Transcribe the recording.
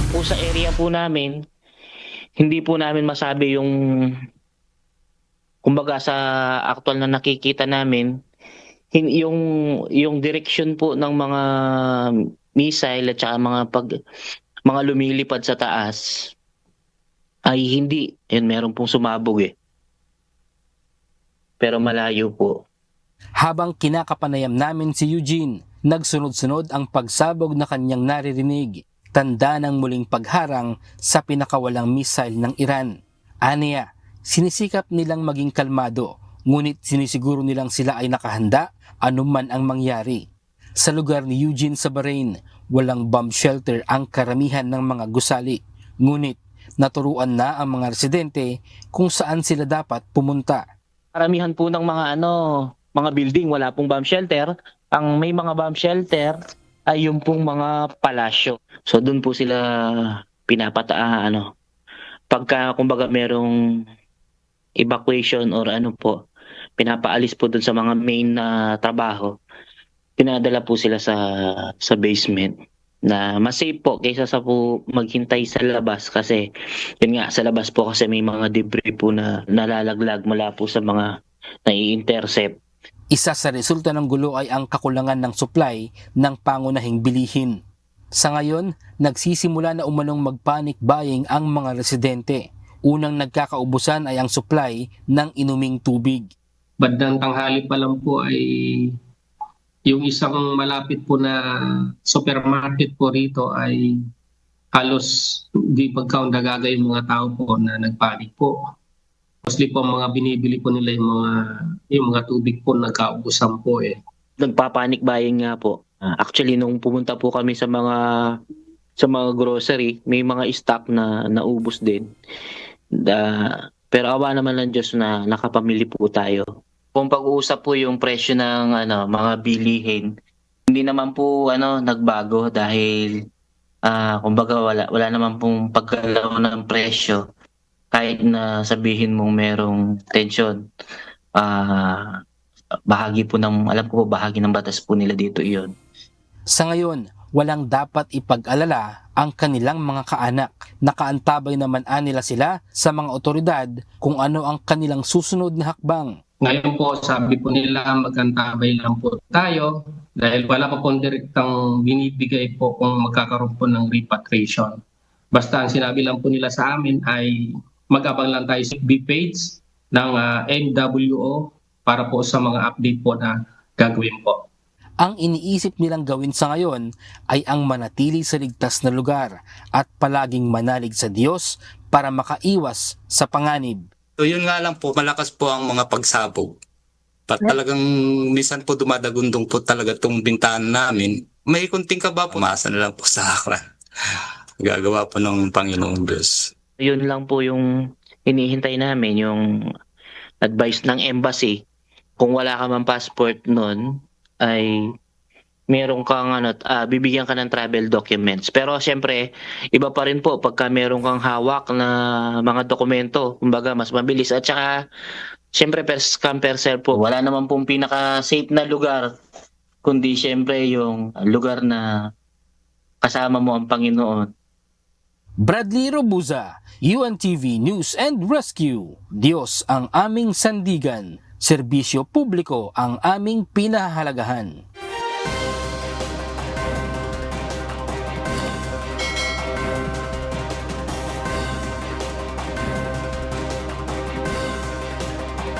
Po sa area po namin, hindi po namin masabi yung kumbaga sa aktuwal na nakikita namin, yung direksyon po ng mga missile at saka mga lumilipad sa taas ay hindi. Yun, meron pong sumabog, eh, pero malayo po. Habang kinakapanayam namin si Eugene, nagsunod-sunod ang pagsabog na kanyang naririnig, tanda ng muling pagharang sa pinakawalang missile ng Iran. Aniya, sinisikap nilang maging kalmado, ngunit sinisiguro nilang sila ay nakahanda anuman ang mangyari. Sa lugar ni Eugene sa Bahrain, walang bomb shelter ang karamihan ng mga gusali, ngunit naturuan na ang mga residente kung saan sila dapat pumunta. Karamihan po ng mga building wala pong bomb shelter. Ang may mga bomb shelter ay yung pong mga palasyo. So doon po sila pagka kumbaga merong evacuation or pinapaalis po doon sa mga main na trabaho, pinadala po sila sa basement na mas safe po kaysa sa po maghintay sa labas, kasi yun nga, sa labas po kasi may mga debris po na nalalaglag mula po sa mga nai-intercept. Isa sa resulta ng gulo ay ang kakulangan ng supply ng pangunahing bilihin. Sa ngayon, nagsisimula na umanong mag-panic buying ang mga residente. Unang nagkakaubusan ay ang supply ng inuming tubig. Bandang tanghali pa lang po ay yung isang malapit po na supermarket po rito ay halos di pagkaundagaga yung mga tao po na nagpanik po. Mostly po mga binibili po nila yung mga tubig po nagkaubusan po eh. Nagpapanik buying nga po. Actually, nung pumunta po kami sa mga grocery, may mga stock na naubos din. Pero awa naman ng Diyos na nakapamili po tayo. Kung pag-uusap po yung presyo ng mga bilihin, hindi naman po nagbago dahil kumbaga wala naman pong paggalaw ng presyo. Kahit na sabihin mong merong tension, bahagi ng batas po nila dito iyon. Sa ngayon, walang dapat ipag-alala ang kanilang mga kaanak. Nakaantabay naman nila sila sa mga otoridad kung ano ang kanilang susunod na hakbang. Ngayon po, sabi po nila mag-antabay lang po tayo dahil wala pa pong direktang binibigay po kung magkakaroon po ng repatriation. Basta ang sinabi lang po nila sa amin ay mag-abang lang tayo sa FB page ng MWO para po sa mga update po na gagawin po. Ang iniisip nilang gawin sa ngayon ay ang manatili sa ligtas na lugar at palaging manalig sa Diyos para makaiwas sa panganib. So yun nga lang po, malakas po ang mga pagsabog. Talagang minsan po dumadagundong po talaga itong bintana namin. May kunting kaba, pumasa na lang po sa akran. Gagawa po ng Panginoong Diyos. Yun lang po yung hinihintay namin, yung advice ng embassy. Kung wala ka man passport nun, ay meron kang bibigyan ka ng travel documents. Pero siyempre, iba pa rin po pagka meron kang hawak na mga dokumento. Kumbaga, mas mabilis. At saka, siyempre, per scam per cell po. Wala naman pong pinaka-safe na lugar, kundi siyempre yung lugar na kasama mo ang Panginoon. Bradley Robuza, UNTV News and Rescue. Diyos ang aming sandigan, serbisyo publiko ang aming pinahahalagahan.